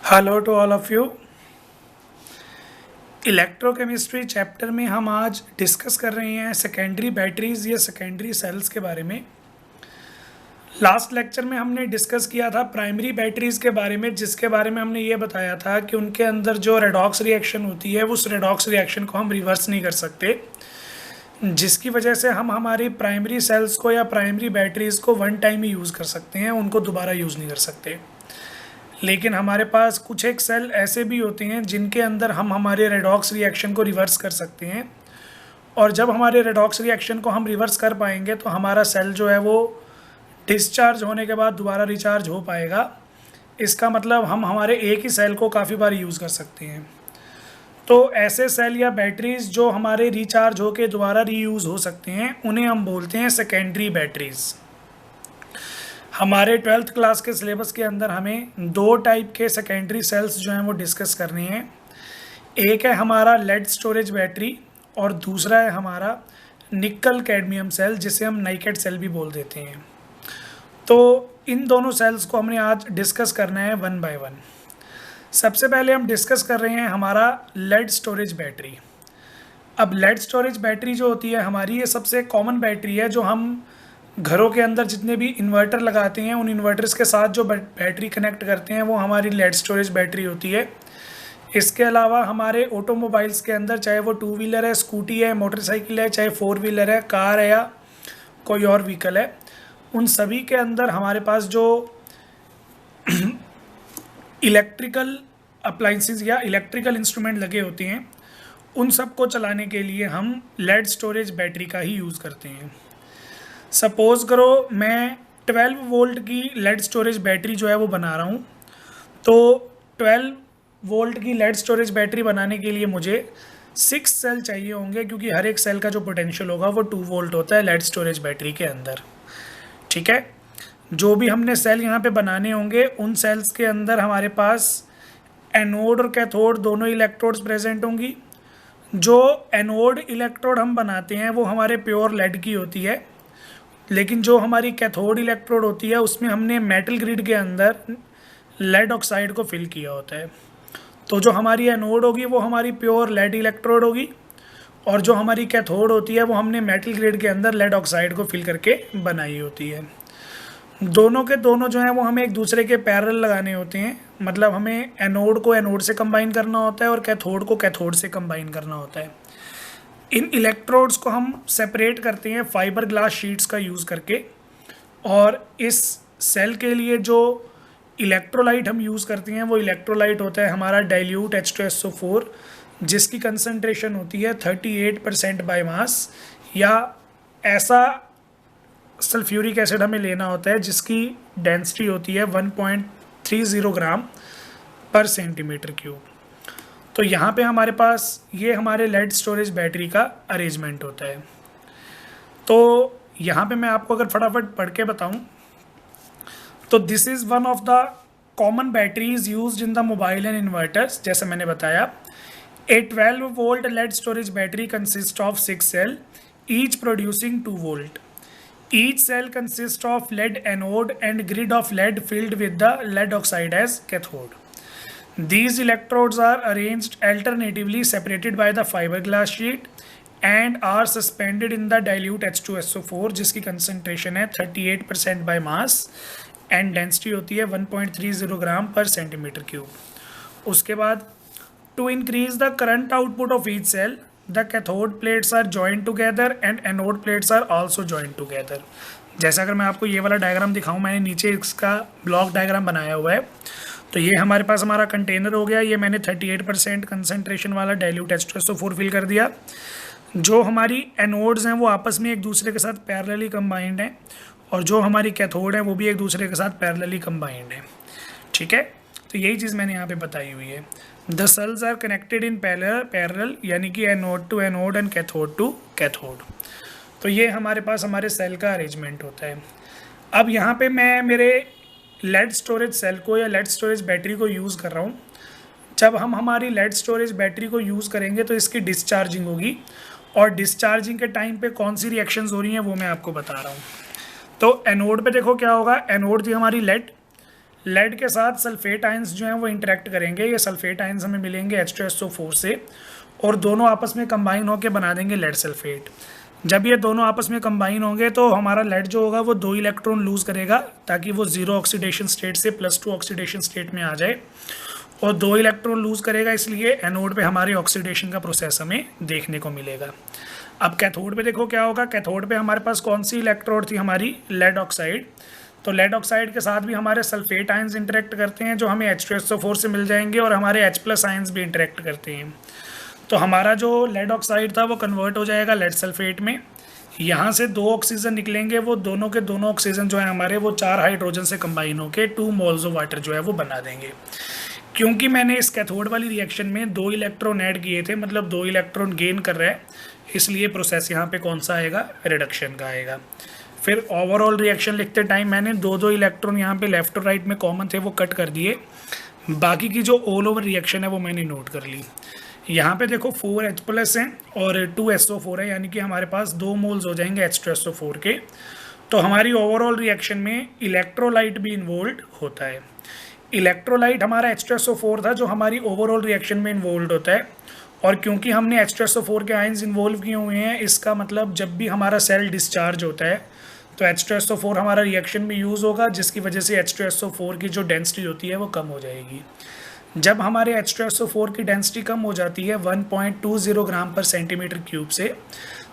Hello to all of you. Electrochemistry chapter में हम आज डिस्कस कर रहे हैं सेकेंडरी बैटरीज या सेकेंडरी सेल्स के बारे में। लास्ट लेक्चर में हमने डिस्कस किया था प्राइमरी बैटरीज के बारे में, जिसके बारे में हमने ये बताया था कि उनके अंदर जो रेडॉक्स रिएक्शन होती है उस रेडॉक्स रिएक्शन को हम रिवर्स नहीं कर सकते, जिसकी वजह से हम हमारी प्राइमरी सेल्स को या प्राइमरी बैटरीज को वन टाइम ही यूज़ कर सकते हैं, उनको दोबारा यूज़ नहीं कर सकते। लेकिन हमारे पास कुछ एक सेल ऐसे भी होते हैं जिनके अंदर हम हमारे रेडॉक्स रिएक्शन को रिवर्स कर सकते हैं, और जब हमारे रेडॉक्स रिएक्शन को हम रिवर्स कर पाएंगे तो हमारा सेल जो है वो डिस्चार्ज होने के बाद दोबारा रिचार्ज हो पाएगा। इसका मतलब हम हमारे एक ही सेल को काफ़ी बार यूज़ कर सकते हैं। तो ऐसे सेल या बैटरीज जो हमारे रिचार्ज होकर दोबारा रीयूज़ हो सकते हैं उन्हें हम बोलते हैं सेकेंडरी बैटरीज। हमारे 12th क्लास के सिलेबस के अंदर हमें दो टाइप के सेकेंडरी सेल्स जो हैं वो डिस्कस करने हैं। एक है हमारा लेड स्टोरेज बैटरी और दूसरा है हमारा निकल कैडमियम सेल, जिसे हम नाइकेड सेल भी बोल देते हैं। तो इन दोनों सेल्स को हमने आज डिस्कस करना है वन बाय वन। सबसे पहले हम डिस्कस कर रहे हैं हमारा लेड स्टोरेज बैटरी। अब लेड स्टोरेज बैटरी जो होती है हमारी, ये सबसे कॉमन बैटरी है जो हम घरों के अंदर जितने भी इन्वर्टर लगाते हैं उन इन्वर्टर्स के साथ जो बैटरी कनेक्ट करते हैं वो हमारी लेड स्टोरेज बैटरी होती है। इसके अलावा हमारे ऑटोमोबाइल्स के अंदर, चाहे वो टू व्हीलर है, स्कूटी है, मोटरसाइकिल है, चाहे फोर व्हीलर है, कार है या कोई और व्हीकल है, उन सभी के अंदर हमारे पास जो इलेक्ट्रिकल अप्लाइंसेस या इलेक्ट्रिकल इंस्ट्रूमेंट लगे होते हैं उन सब को चलाने के लिए हम लेड स्टोरेज बैटरी का ही यूज़ करते हैं। सपोज़ करो मैं 12 वोल्ट की लेड स्टोरेज बैटरी जो है वो बना रहा हूँ, तो 12 वोल्ट की लेड स्टोरेज बैटरी बनाने के लिए मुझे 6 सेल चाहिए होंगे, क्योंकि हर एक सेल का जो पोटेंशियल होगा वो 2 वोल्ट होता है लेड स्टोरेज बैटरी के अंदर। ठीक है, जो भी हमने सेल यहाँ पे बनाने होंगे उन सेल्स के अंदर हमारे पास एनोड और कैथोड दोनों इलेक्ट्रोड्स प्रेजेंट होंगी। जो एनोड इलेक्ट्रोड हम बनाते हैं वो हमारे प्योर लेड की होती है, लेकिन जो हमारी कैथोड इलेक्ट्रोड होती है उसमें हमने मेटल ग्रिड के अंदर लेड ऑक्साइड को फिल किया होता है। तो जो हमारी एनोड होगी वो हमारी प्योर लेड इलेक्ट्रोड होगी, और जो हमारी कैथोड होती है वो हमने मेटल ग्रिड के अंदर लेड ऑक्साइड को फिल करके बनाई होती है। दोनों के दोनों जो हैं वो हमें एक दूसरे के पैरेलल लगाने होते हैं, मतलब हमें एनोड को एनोड से कंबाइन करना होता है और कैथोड को कैथोड से कंबाइन करना होता है। इन इलेक्ट्रोड्स को हम सेपरेट करते हैं फाइबर ग्लास शीट्स का यूज़ करके, और इस सेल के लिए जो इलेक्ट्रोलाइट हम यूज़ करते हैं वो इलेक्ट्रोलाइट होता है हमारा डाइल्यूट H2SO4, जिसकी कंसंट्रेशन होती है 38% बाय मास, या ऐसा सल्फ्यूरिक एसिड हमें लेना होता है जिसकी डेंसिटी होती है 1.30 ग्राम पर सेंटीमीटर क्यूब। तो यहाँ पे हमारे पास ये हमारे लेड स्टोरेज बैटरी का अरेंजमेंट होता है। तो यहाँ पे मैं आपको अगर फटाफट पढ़ के बताऊँ तो this is one of the common batteries used in the mobile and inverters. जैसे मैंने बताया, a 12 volt lead storage battery consist of 6 cell, each producing 2 volt. Each cell consists of lead anode and grid of lead filled with the lead oxide as cathode. These electrodes are arranged alternatively separated by the fiberglass sheet and are suspended in the dilute H2SO4, जिसकी concentration है 38% by mass and density होती है 1.30 ग्राम पर centimetre cube. उसके बाद to increase the current output of each cell, the cathode plates are joined together and anode plates are also joined together। जैसा अगर मैं आपको ये वाला डायग्राम दिखाऊं, मैंने नीचे इसका ब्लॉक डायग्राम बनाया हुआ है। तो ये हमारे पास हमारा कंटेनर हो गया, ये मैंने 38% कंसनट्रेशन वाला डाइल्यूट H2SO4 फिल कर दिया। जो हमारी एनोड्स हैं वो आपस में एक दूसरे के साथ पैरेलली कंबाइंड हैं, और जो हमारी कैथोड है वो भी एक दूसरे के साथ पैरेलली कंबाइंड है। ठीक है, तो यही चीज़ मैंने यहाँ पे बताई हुई है। The cells are connected in parallel, यानी कि anode to anode and cathode to cathode. तो ये हमारे पास हमारे सेल का अरेंजमेंट होता है। अब यहाँ पे मैं मेरे लेड स्टोरेज सेल को या लेड स्टोरेज बैटरी को यूज़ कर रहा हूँ। जब हम हमारी लेड स्टोरेज बैटरी को यूज़ करेंगे तो इसकी डिस्चार्जिंग होगी, और डिस्चार्जिंग के टाइम पे कौन सी रिएक्शंस हो रही हैं वो मैं आपको बता रहा हूँ। तो एनोड पे देखो क्या होगा, एनोड थी हमारी लेड, लेड के साथ सल्फेट आयंस जो हैं वो इंटरेक्ट करेंगे। ये सल्फेट आयंस हमें मिलेंगे H2SO4 से, और दोनों आपस में कंबाइन होकर बना देंगे लेड सल्फेट। जब ये दोनों आपस में कंबाइन होंगे तो हमारा लेड जो होगा वो 2 इलेक्ट्रॉन लूज़ करेगा, ताकि वो 0 ऑक्सीडेशन स्टेट से +2 ऑक्सीडेशन स्टेट में आ जाए। और 2 इलेक्ट्रॉन लूज़ करेगा, इसलिए एनोड पे हमारे ऑक्सीडेशन का प्रोसेस हमें देखने को मिलेगा। अब कैथोड पे देखो क्या होगा। कैथोड पे हमारे पास कौन सी इलेक्ट्रोड थी, हमारी लेड ऑक्साइड। तो लेड ऑक्साइड के साथ भी हमारे सल्फेट आयंस इंटरेक्ट करते हैं, जो हमें H2SO4 से मिल जाएंगे, और हमारे H+ आयंस भी इंटरेक्ट करते हैं। तो हमारा जो लेड ऑक्साइड था वो कन्वर्ट हो जाएगा लेड सल्फेट में। यहाँ से 2 ऑक्सीजन निकलेंगे, वो दोनों के दोनों ऑक्सीजन जो है हमारे वो 4 हाइड्रोजन से कंबाइन होकर 2 मोल्स ऑफ वाटर जो है वो बना देंगे। क्योंकि मैंने इस कैथोड वाली रिएक्शन में 2 इलेक्ट्रॉन ऐड किए थे, मतलब 2 इलेक्ट्रॉन गेन कर रहा है, इसलिए प्रोसेस यहाँ पे कौन सा आएगा, रिडक्शन का आएगा। फिर ओवरऑल रिएक्शन लिखते टाइम मैंने 2 इलेक्ट्रॉन यहाँ पे लेफ्ट और राइट में कॉमन थे वो कट कर दिए, बाकी की जो ऑल ओवर रिएक्शन है वो मैंने नोट कर ली। यहाँ पे देखो 4H+ हैं और 2SO4 है, यानी कि हमारे पास 2 मोल्स हो जाएंगे H2SO4 के। तो हमारी ओवरऑल रिएक्शन में इलेक्ट्रोलाइट भी इन्वॉल्व होता है। इलेक्ट्रोलाइट हमारा H2SO4 था जो हमारी ओवरऑल रिएक्शन में इन्वॉल्व होता है, और क्योंकि हमने H2SO4 के आयंस इन्वॉल्व किए हुए हैं, इसका मतलब जब भी हमारा सेल डिस्चार्ज होता है तो H2SO4 हमारा रिएक्शन में यूज़ होगा, जिसकी वजह से H2SO4 की जो डेंसिटी होती है वो कम हो जाएगी। जब हमारे H2SO4 की डेंसिटी कम हो जाती है 1.20 ग्राम पर सेंटीमीटर क्यूब से,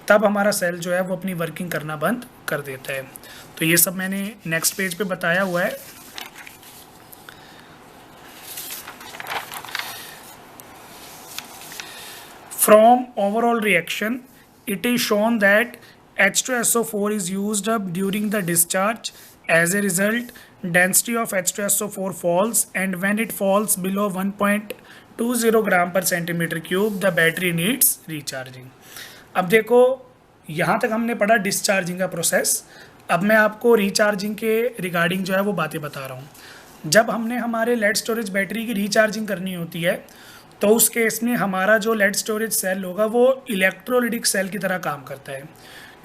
तब हमारा सेल जो है वो अपनी वर्किंग करना बंद कर देता है। तो ये सब मैंने नेक्स्ट पेज पे बताया हुआ है। From overall reaction, it is shown that H2SO4 is used up during the discharge. As a result, density of H2SO4 falls, and when it falls below 1.20 gram per centimeter cube, the battery needs recharging. अब देखो यहाँ तक हमने पढ़ा discharging का process. अब मैं आपको रिचार्जिंग के रिगार्डिंग जो है वो बातें बता रहा हूँ। जब हमने हमारे लेड स्टोरेज बैटरी की रिचार्जिंग करनी होती है, तो उस केस में हमारा जो लेड स्टोरेज सेल होगा वो इलेक्ट्रोलिटिक सेल की तरह काम करता है।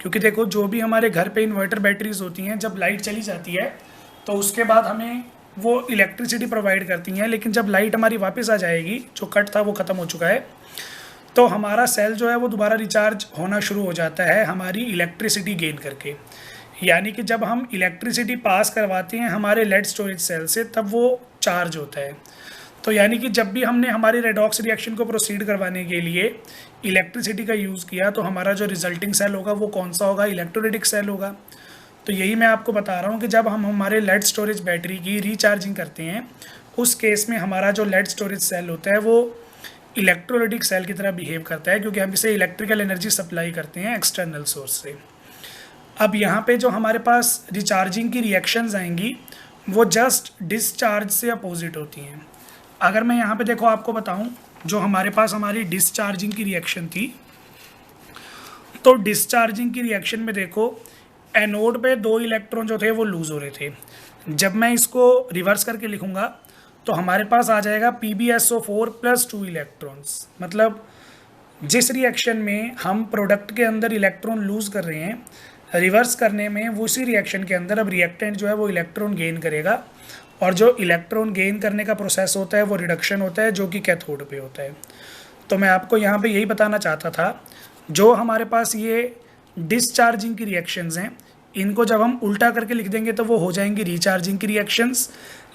क्योंकि देखो जो भी हमारे घर पे इन्वर्टर बैटरीज होती हैं, जब लाइट चली जाती है तो उसके बाद हमें वो इलेक्ट्रिसिटी प्रोवाइड करती हैं, लेकिन जब लाइट हमारी वापस आ जाएगी, जो कट था वो ख़त्म हो चुका है, तो हमारा सेल जो है वो दोबारा रिचार्ज होना शुरू हो जाता है हमारी इलेक्ट्रिसिटी गेन करके। यानी कि जब हम इलेक्ट्रिसिटी पास करवाते हैं हमारे लेड स्टोरेज सेल से, तब वो चार्ज होता है। तो यानी कि जब भी हमने हमारी रेडॉक्स रिएक्शन को प्रोसीड करवाने के लिए इलेक्ट्रिसिटी का यूज़ किया, तो हमारा जो रिजल्टिंग सेल होगा वो कौन सा होगा, इलेक्ट्रोलिटिक सेल होगा। तो यही मैं आपको बता रहा हूँ कि जब हम हमारे लेड स्टोरेज बैटरी की रिचार्जिंग करते हैं, उस केस में हमारा जो लेड स्टोरेज सेल होता है वो इलेक्ट्रोलिटिक सेल की तरह बिहेव करता है, क्योंकि हम इसे इलेक्ट्रिकल एनर्जी सप्लाई करते हैं एक्सटर्नल सोर्स से। अब यहाँ पे जो हमारे पास रिचार्जिंग की रिएक्शंस आएंगी वो जस्ट डिस्चार्ज से अपोजिट होती हैं। अगर मैं यहाँ पे देखो आपको बताऊं, जो हमारे पास हमारी डिस्चार्जिंग की रिएक्शन थी, तो डिस्चार्जिंग की रिएक्शन में देखो एनोड पे 2 इलेक्ट्रॉन जो थे वो लूज़ हो रहे थे। जब मैं इसको रिवर्स करके लिखूंगा तो हमारे पास आ जाएगा PbSO4 + 2 इलेक्ट्रॉन्स। मतलब जिस रिएक्शन में हम प्रोडक्ट के अंदर इलेक्ट्रॉन लूज़ कर रहे हैं, रिवर्स करने में वो उसी रिएक्शन के अंदर अब रिएक्टेंट जो है वो इलेक्ट्रॉन गेन करेगा, और जो इलेक्ट्रॉन गेन करने का प्रोसेस होता है वो रिडक्शन होता है, जो कि कैथोड पे होता है। तो मैं आपको यहाँ पे यही बताना चाहता था, जो हमारे पास ये डिस्चार्जिंग की रिएक्शंस हैं, इनको जब हम उल्टा करके लिख देंगे तो वो हो जाएंगी रिचार्जिंग की रिएक्शंस।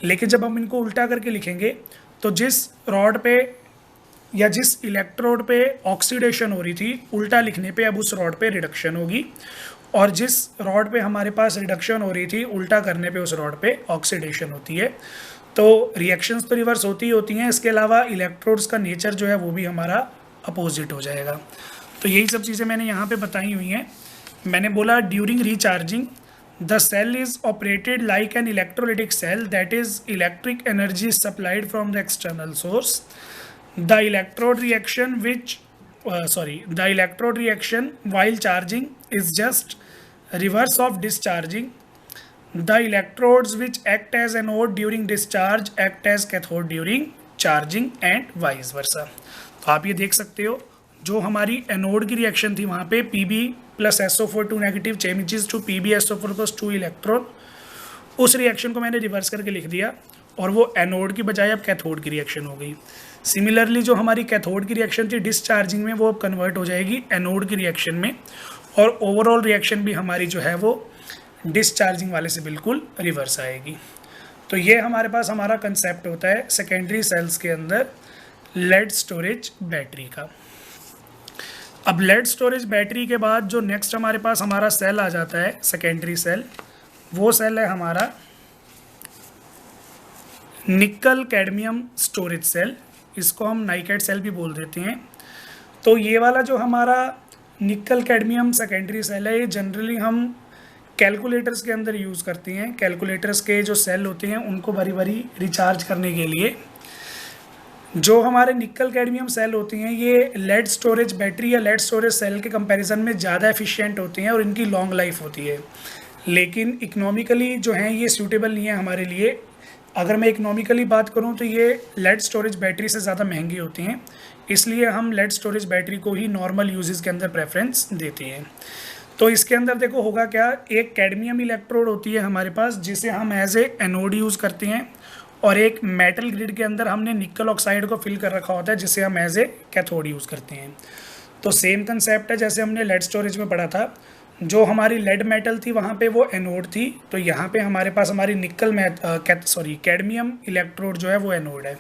लेकिन जब हम इनको उल्टा करके लिखेंगे तो जिस रॉड पे या जिस इलेक्ट्रोड पे ऑक्सीडेशन हो रही थी, उल्टा लिखने पे अब उस रॉड पे रिडक्शन होगी, और जिस रॉड पे हमारे पास रिडक्शन हो रही थी, उल्टा करने पे उस रॉड पे ऑक्सीडेशन होती है। तो रिएक्शंस तो रिवर्स होती ही होती हैं, इसके अलावा इलेक्ट्रोड्स का नेचर जो है वो भी हमारा अपोजिट हो जाएगा। तो यही सब चीज़ें मैंने यहाँ पे बताई हुई हैं। मैंने बोला during recharging the cell is operated like an electrolytic cell, that is electric energy supplied from the external source. The electrode reaction while charging is just reverse of discharging. The electrodes which act as anode during discharge act as cathode during charging and vice versa. तो आप ये देख सकते हो, जो हमारी anode की reaction थी वहाँ पे Pb + SO4 2 negative changes to PbSO4 + 2 electron, उस रिएक्शन को मैंने रिवर्स करके लिख दिया, और वो एनोड की बजाय अब कैथोड की रिएक्शन हो गई। सिमिलरली जो हमारी कैथोड की रिएक्शन थी डिस्चार्जिंग में, वो अब कन्वर्ट हो जाएगी एनोड की रिएक्शन में, और ओवरऑल रिएक्शन भी हमारी जो है वो डिस्चार्जिंग वाले से बिल्कुल रिवर्स आएगी। तो ये हमारे पास हमारा कंसेप्ट होता है सेकेंडरी सेल्स के अंदर लेड स्टोरेज बैटरी का। अब लेड स्टोरेज बैटरी के बाद जो नेक्स्ट हमारे पास हमारा सेल आ जाता है सेकेंडरी सेल, वो सेल है हमारा निकल कैडमियम स्टोरेज सेल। इसको हम नाइकेड सेल भी बोल देते हैं। तो ये वाला जो हमारा निकल कैडमियम सेकेंडरी सेल है, ये जनरली हम कैलकुलेटर्स के अंदर यूज़ करते हैं। कैलकुलेटर्स के जो सेल होते हैं उनको बारी बारी रिचार्ज करने के लिए। जो हमारे निकल कैडमियम सेल होती हैं ये लेड स्टोरेज बैटरी या लेड स्टोरेज सेल के कंपैरिजन में ज़्यादा एफिशिएंट होती हैं और इनकी लॉन्ग लाइफ होती है, लेकिन इकोनॉमिकली जो हैं ये सूटेबल नहीं है हमारे लिए। अगर मैं इकोनॉमिकली बात करूं तो ये लेड स्टोरेज बैटरी से ज़्यादा महंगी होती हैं, इसलिए हम लेड स्टोरेज बैटरी को ही नॉर्मल यूजेस के अंदर प्रेफरेंस देते हैं। तो इसके अंदर देखो होगा क्या, एक कैडमियम इलेक्ट्रोड होती है हमारे पास जिसे हम एज ए एनोड यूज़ करते हैं, और एक मेटल ग्रिड के अंदर हमने निकल ऑक्साइड को फिल कर रखा होता है जिसे हम एज ए कैथोड यूज़ करते हैं। तो सेम कंसेप्ट है जैसे हमने लेड स्टोरेज में पढ़ा था। जो हमारी लेड मेटल थी वहाँ पे वो एनोड थी, तो यहाँ पे हमारे पास हमारी कैडमियम इलेक्ट्रोड जो है वो एनोड है।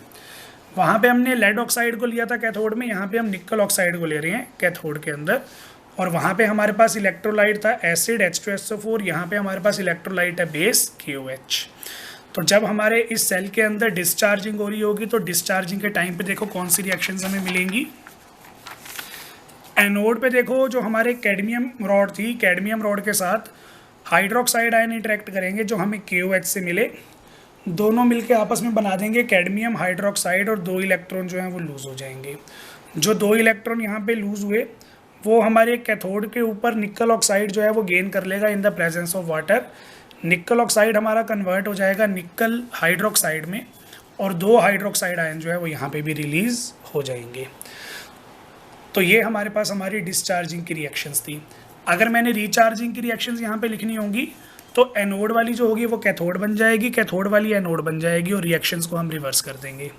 वहाँ पे हमने लेड ऑक्साइड को लिया था कैथोड में, यहाँ पे हम निकल ऑक्साइड को ले रहे हैं कैथोड के अंदर। और वहाँ पे हमारे पास इलेक्ट्रोलाइट था एसिड H2SO4, यहाँ पे हमारे पास इलेक्ट्रोलाइट है बेस KOH। तो जब हमारे इस सेल के अंदर डिस्चार्जिंग हो रही होगी तो डिस्चार्जिंग के टाइम पे देखो कौन सी रिएक्शंस हमें मिलेंगी। एनोड पे देखो जो हमारे कैडमियम रॉड थी, कैडमियम रॉड के साथ हाइड्रोक्साइड आयन इंटरेक्ट करेंगे जो हमें KOH से मिले। दोनों मिलके आपस में बना देंगे कैडमियम हाइड्रोक्साइड और 2 इलेक्ट्रॉन जो हैं वो लूज़ हो जाएंगे। जो 2 इलेक्ट्रॉन यहाँ पे लूज़ हुए वो हमारे कैथोड के ऊपर निकल ऑक्साइड जो है वो गेन कर लेगा in the presence of water. निकल ऑक्साइड हमारा कन्वर्ट हो जाएगा निकल हाइड्रोक्साइड में, और 2 हाइड्रोक्साइड आयन जो है वो यहाँ पे भी रिलीज़ हो जाएंगे। तो ये हमारे पास हमारी डिस्चार्जिंग की रिएक्शंस थी। अगर मैंने रिचार्जिंग की रिएक्शंस यहाँ पे लिखनी होंगी तो एनोड वाली जो होगी वो कैथोड बन जाएगी, कैथोड वाली एनोड बन जाएगी, और रिएक्शंस को हम रिवर्स कर देंगे।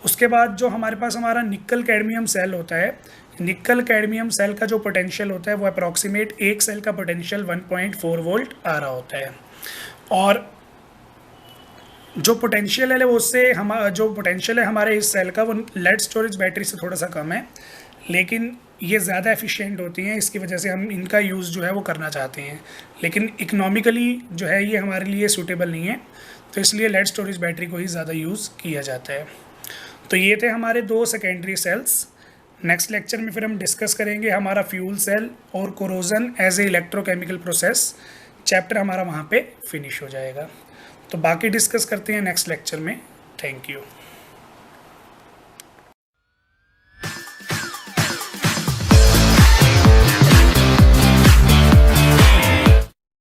उसके बाद जो हमारे पास हमारा निकल कैडमियम सेल होता है, निकल कैडमियम सेल का जो पोटेंशियल होता है वो अप्रॉक्सीमेट एक सेल का पोटेंशियल 1.4 वोल्ट आ रहा होता है। और जो पोटेंशियल है वो उससे जो पोटेंशियल है हमारे इस सेल का वो लेड स्टोरेज बैटरी से थोड़ा सा कम है, लेकिन ये ज़्यादा एफिशिएंट होती हैं, इसकी वजह से हम इनका यूज़ जो है वो करना चाहते हैं, लेकिन इकोनॉमिकली जो है ये हमारे लिए सूटेबल नहीं है, तो इसलिए लेड स्टोरेज बैटरी को ही ज़्यादा यूज़ किया जाता है। तो ये थे हमारे 2 सेकेंडरी सेल्स। नेक्स्ट लेक्चर में फिर हम डिस्कस करेंगे हमारा फ्यूल सेल और corrosion as a electrochemical process. Chapter हमारा वहाँ पे फिनिश हो जाएगा। तो बाकी डिस्कस करते हैं नेक्स्ट लेक्चर में। Thank you.